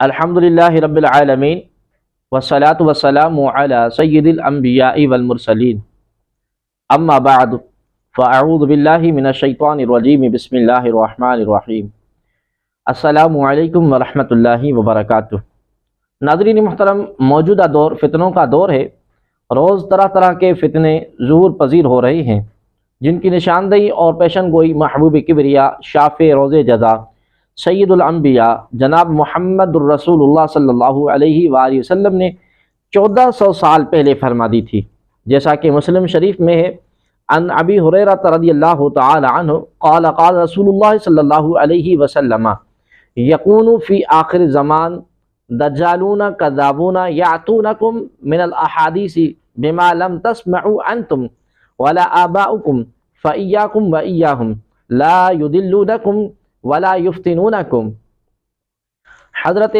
الحمدللہ رب العالمین والصلاة والسلام علی سید الانبیاء والمرسلین اما بعد فاعوذ باللہ من الشیطان الرجیم بسم اللہ الرحمن الرحیم السلام علیکم ورحمۃ اللہ وبرکاتہ۔ ناظرین محترم، موجودہ دور فتنوں کا دور ہے۔ روز طرح طرح کے فتنے ظہور پذیر ہو رہے ہیں جن کی نشاندہی اور پیشن گوئی محبوب کبریا شافع روز جزا سید الانبیاء جناب محمد الرسول اللہ صلی اللہ علیہ وآلہ وسلم نے 1400 سال پہلے فرما دی تھی، جیسا کہ مسلم شریف میں ہے عن ابی ہریرہ رضی اللہ تعالی عنہ قال قال رسول اللہ صلی اللہ علیہ وسلم یکون فی آخر زمان دجالون کذابون یعتونکم من الاحادیث بما لم تسمعوا انتم ولا آباؤکم فإیاکم وإیاہم لا یدلونکم ولا یفتنونکم۔ حضرت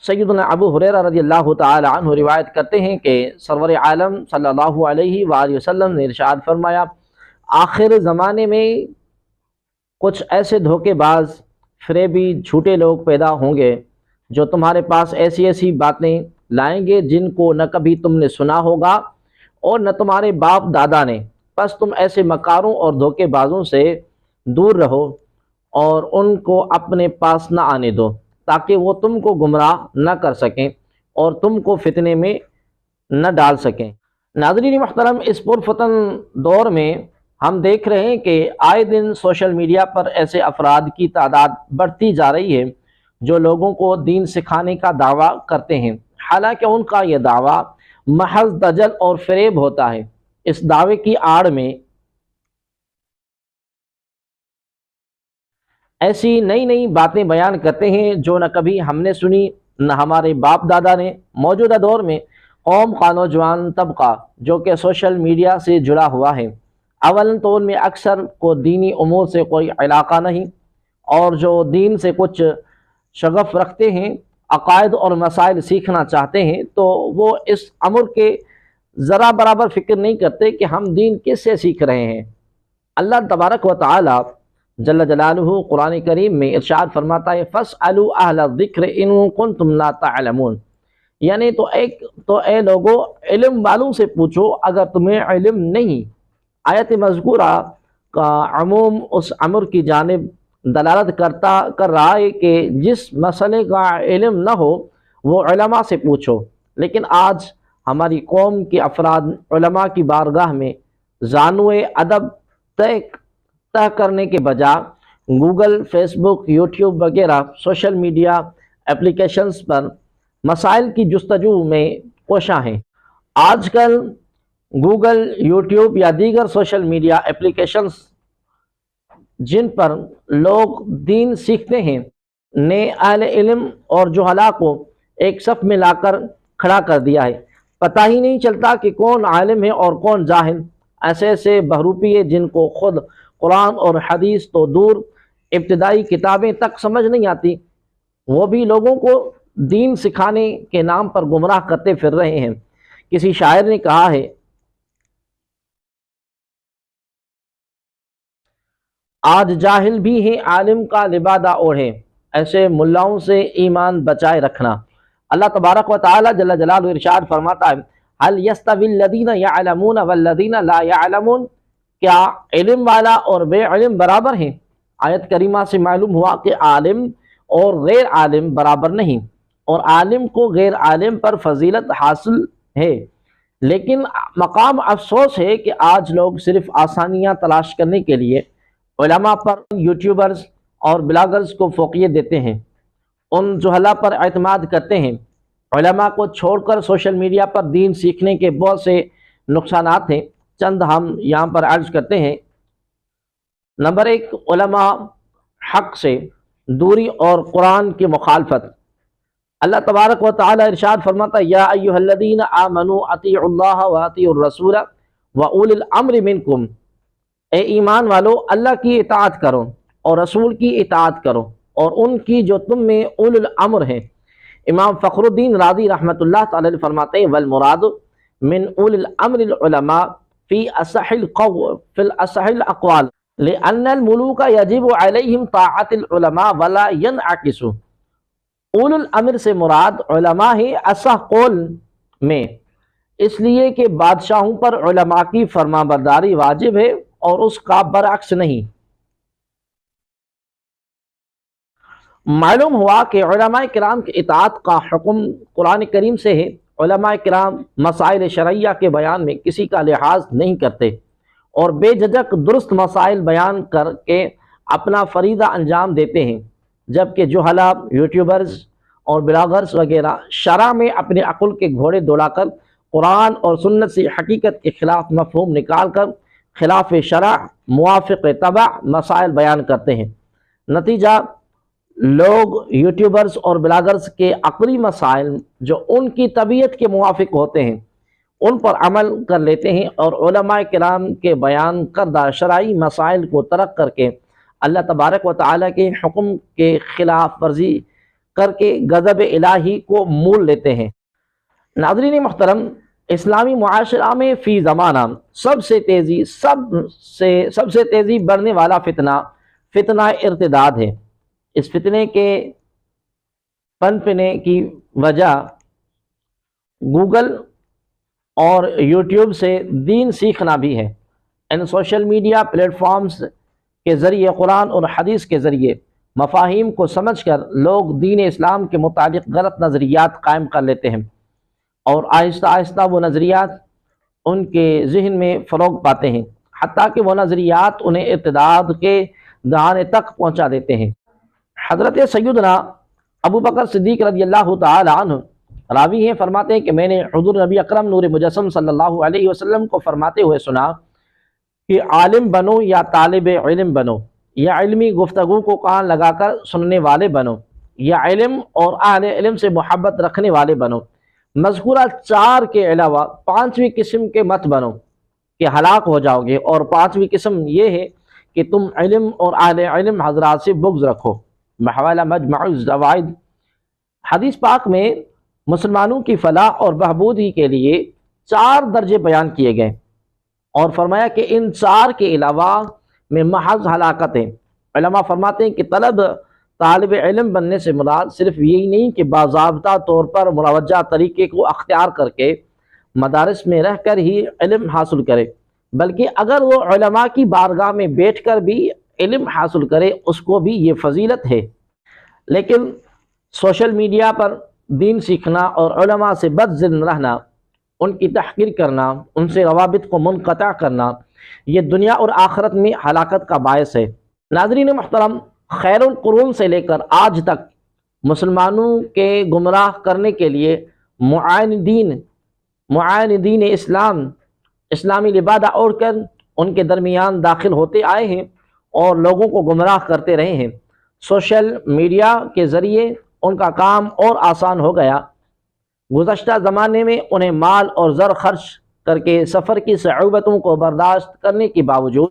سیدنا ابو ہریرہ رضی اللہ تعالی عنہ روایت کرتے ہیں کہ سرور عالم صلی اللہ علیہ وآلہ وسلم نے ارشاد فرمایا، آخر زمانے میں کچھ ایسے دھوکے باز فریبی جھوٹے لوگ پیدا ہوں گے جو تمہارے پاس ایسی ایسی باتیں لائیں گے جن کو نہ کبھی تم نے سنا ہوگا اور نہ تمہارے باپ دادا نے، بس تم ایسے مکاروں اور دھوکے بازوں سے دور رہو اور ان کو اپنے پاس نہ آنے دو تاکہ وہ تم کو گمراہ نہ کر سکیں اور تم کو فتنے میں نہ ڈال سکیں۔ ناظرین محترم، اس پرفتن دور میں ہم دیکھ رہے ہیں کہ آئے دن سوشل میڈیا پر ایسے افراد کی تعداد بڑھتی جا رہی ہے جو لوگوں کو دین سکھانے کا دعویٰ کرتے ہیں، حالانکہ ان کا یہ دعویٰ محض دجل اور فریب ہوتا ہے۔ اس دعوے کی آڑ میں ایسی نئی نئی باتیں بیان کرتے ہیں جو نہ کبھی ہم نے سنی نہ ہمارے باپ دادا نے۔ موجودہ دور میں قوم کا نوجوان طبقہ جو کہ سوشل میڈیا سے جڑا ہوا ہے، اولاً تو ان میں اکثر کو دینی امور سے کوئی علاقہ نہیں، اور جو دین سے کچھ شغف رکھتے ہیں، عقائد اور مسائل سیکھنا چاہتے ہیں، تو وہ اس امر کے ذرا برابر فکر نہیں کرتے کہ ہم دین کس سے سیکھ رہے ہیں۔ اللہ تبارک و تعالی جل جلالہ قرآن کریم میں ارشاد فرماتا ہے فَاسْأَلُوا أَهْلَ الذِّكْرِ إِن كُنتُمْ لَا تَعْلَمُونَ، یعنی تو اے لوگو علم والوں سے پوچھو اگر تمہیں علم نہیں۔ آیت مذکورہ کا عموم اس امر کی جانب دلالت کر رہا ہے کہ جس مسئلے کا علم نہ ہو وہ علماء سے پوچھو، لیکن آج ہماری قوم کے افراد علماء کی بارگاہ میں زانوِ ادب طے کرنے کے بجائے گوگل، فیس بک، یوٹیوب وغیرہ سوشل میڈیا اپلیکیشنز پر مسائل کی جستجو میں کوشاں ہیں۔ آج کل گوگل، یوٹیوب یا دیگر سوشل میڈیا اپلیکیشنز جن پر لوگ دین سیکھتے ہیں نے اہل علم اور جہلاء کو ایک صف میں لا کر کھڑا کر دیا ہے۔ پتہ ہی نہیں چلتا کہ کون عالم ہے اور کون جاہل۔ ایسے ایسے بہروپی جن کو خود قرآن اور حدیث تو دور ابتدائی کتابیں تک سمجھ نہیں آتی، وہ بھی لوگوں کو دین سکھانے کے نام پر گمراہ کرتے پھر رہے ہیں۔ کسی شاعر نے کہا ہے، آج جاہل بھی ہیں عالم کا لبادہ اوڑھے، ایسے ملاؤں سے ایمان بچائے رکھنا۔ اللہ تبارک و تعالی جل جلالہ ارشاد فرماتا ہے هل يستوي الذين يعلمون والذين لا يعلمون، کیا علم والا اور بے علم برابر ہیں؟ آیت کریمہ سے معلوم ہوا کہ عالم اور غیر عالم برابر نہیں، اور عالم کو غیر عالم پر فضیلت حاصل ہے، لیکن مقام افسوس ہے کہ آج لوگ صرف آسانیاں تلاش کرنے کے لیے علماء پر، یوٹیوبرز اور بلاگرز کو فوقیت دیتے ہیں، ان جہلاء پر اعتماد کرتے ہیں۔ علماء کو چھوڑ کر سوشل میڈیا پر دین سیکھنے کے بہت سے نقصانات ہیں، چند ہم یہاں پر عرض کرتے ہیں۔ نمبر 1، علماء حق سے دوری اور قرآن کی مخالفت۔ اللہ تبارک و تعالی ارشاد فرماتا ہے یا ایھا الذین آمنوا اطیعوا اللہ واطیعوا الرسول واولی الامر منکم، اے ایمان والو اللہ کی اطاعت کرو اور رسول کی اطاعت کرو اور ان کی جو تم میں اولی الامر ہیں۔ امام فخر الدین رازی رحمۃ اللہ تعالی علیہ فرماتے ہیں والمراد من اولی الامر العلماء فی اصح الاقوال لأن الملوک یجب علیہم طاعت العلماء ولا ینعکس، اول الامر سے مراد علماء ہے اصح قول میں، اس لیے کہ بادشاہوں پر علماء کی فرما برداری واجب ہے اور اس کا برعکس نہیں۔ معلوم ہوا کہ علماء کرام کی اطاعت کا حکم قرآن کریم سے ہے۔ علماء کرام مسائل شرعیہ کے بیان میں کسی کا لحاظ نہیں کرتے اور بے جھجک درست مسائل بیان کر کے اپنا فریضہ انجام دیتے ہیں، جبکہ جہلا، یوٹیوبرز اور بلاگرز وغیرہ شرع میں اپنے عقل کے گھوڑے دوڑا کر قرآن اور سنت سے حقیقت کے خلاف مفہوم نکال کر خلاف شرع موافق طبع مسائل بیان کرتے ہیں۔ نتیجہ لوگ یوٹیوبرز اور بلاگرز کے عقلی مسائل جو ان کی طبیعت کے موافق ہوتے ہیں ان پر عمل کر لیتے ہیں اور علماء کرام کے بیان کردہ شرعی مسائل کو ترک کر کے اللہ تبارک و تعالیٰ کے حکم کے خلاف ورزی کر کے غضب الہی کو مول لیتے ہیں۔ ناظرین محترم، اسلامی معاشرہ میں فی زمانہ سب سے تیزی بڑھنے والا فتنہ ارتداد ہے۔ اس فتنے کے پنپنے کی وجہ گوگل اور یوٹیوب سے دین سیکھنا بھی ہے۔ ان سوشل میڈیا پلیٹ فارمز کے ذریعے قرآن اور حدیث کے ذریعے مفاہیم کو سمجھ کر لوگ دین اسلام کے متعلق غلط نظریات قائم کر لیتے ہیں اور آہستہ آہستہ وہ نظریات ان کے ذہن میں فروغ پاتے ہیں، حتیٰ کہ وہ نظریات انہیں ارتداد کے دہانے تک پہنچا دیتے ہیں۔ حضرت سیدنا ابو بکر صدیق رضی اللہ تعالی عنہ راوی ہیں، فرماتے ہیں کہ میں نے حضور نبی اکرم نور مجسم صلی اللہ علیہ وسلم کو فرماتے ہوئے سنا کہ عالم بنو یا طالب علم بنو، یا علمی گفتگو کو کان لگا کر سننے والے بنو، یا علم اور اہل علم سے محبت رکھنے والے بنو، مذکورہ 4 کے علاوہ 5ویں قسم کے مت بنو کہ ہلاک ہو جاؤ گے، اور 5ویں قسم یہ ہے کہ تم علم اور اہل علم حضرات سے بغض رکھو۔ بحوالہ مجمع الزوائد۔ حدیث پاک میں مسلمانوں کی فلاح اور بہبودی کے لیے 4 درجے بیان کیے گئے اور فرمایا کہ ان 4 کے علاوہ میں محض ہلاکت ہے۔ علماء فرماتے ہیں کہ طالب علم بننے سے مراد صرف یہی نہیں کہ باضابطہ طور پر مروجہ طریقے کو اختیار کر کے مدارس میں رہ کر ہی علم حاصل کرے، بلکہ اگر وہ علماء کی بارگاہ میں بیٹھ کر بھی علم حاصل کرے اس کو بھی یہ فضیلت ہے۔ لیکن سوشل میڈیا پر دین سیکھنا اور علماء سے بدظن رہنا، ان کی تحقیر کرنا، ان سے روابط کو منقطع کرنا، یہ دنیا اور آخرت میں ہلاکت کا باعث ہے۔ ناظرین محترم، خیر القرون سے لے کر آج تک مسلمانوں کے گمراہ کرنے کے لیے معاندین اسلام اسلامی لبادہ اوڑھ کر ان کے درمیان داخل ہوتے آئے ہیں اور لوگوں کو گمراہ کرتے رہے ہیں۔ سوشل میڈیا کے ذریعے ان کا کام اور آسان ہو گیا۔ گزشتہ زمانے میں انہیں مال اور زر خرچ کر کے سفر کی صعوبتوں کو برداشت کرنے کے باوجود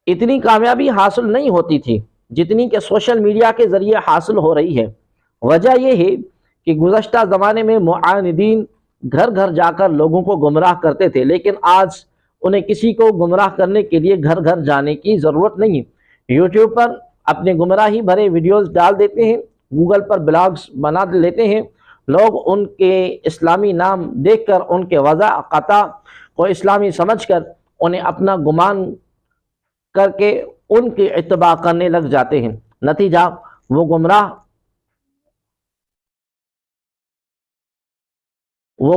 اتنی کامیابی حاصل نہیں ہوتی تھی جتنی کہ سوشل میڈیا کے ذریعے حاصل ہو رہی ہے۔ وجہ یہ ہے کہ گزشتہ زمانے میں معاندین گھر گھر جا کر لوگوں کو گمراہ کرتے تھے، لیکن آج انہیں کسی کو گمراہ کرنے کے لیے گھر گھر جانے کی ضرورت نہیں۔ یوٹیوب پر اپنے گمراہی بھرے ویڈیوز ڈال دیتے ہیں، گوگل پر بلاگز بنا لیتے ہیں، لوگ ان کے اسلامی نام دیکھ کر ان کے وضع قطع کو اسلامی سمجھ کر انہیں اپنا گمان کر کے ان کی اتباع کرنے لگ جاتے ہیں۔ نتیجہ وہ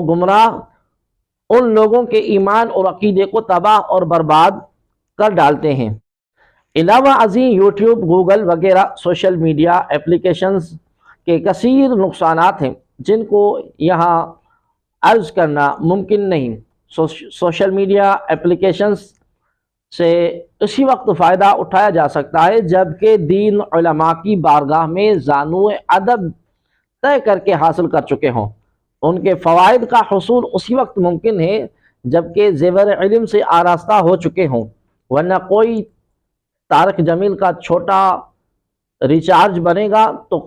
گمراہ ان لوگوں کے ایمان اور عقیدے کو تباہ اور برباد کر ڈالتے ہیں۔ علاوہ ازیں یوٹیوب، گوگل وغیرہ سوشل میڈیا اپلیکیشنز کے کثیر نقصانات ہیں جن کو یہاں عرض کرنا ممکن نہیں۔ سوشل میڈیا اپلیکیشنز سے اسی وقت فائدہ اٹھایا جا سکتا ہے جبکہ دین علماء کی بارگاہ میں زانو ادب طے کر کے حاصل کر چکے ہوں۔ ان کے فوائد کا حصول اسی وقت ممکن ہے جبکہ زیور علم سے آراستہ ہو چکے ہوں، ورنہ کوئی طارق جمیل کا چھوٹا ریچارج بنے گا تو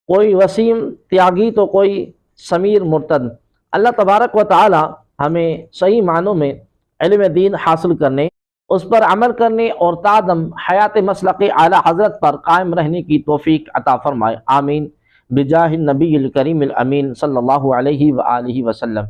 کوئی وسیم تیاگی تو کوئی سمیر مرتد۔ اللہ تبارک و تعالی ہمیں صحیح معنوں میں علم دین حاصل کرنے اس پر عمل کرنے اور تادم حیات مسلق اعلیٰ حضرت پر قائم رہنے کی توفیق عطا فرمائے، آمین بجاہ النبی الکریم الامین صلی اللہ علیہ وآلہ وسلم۔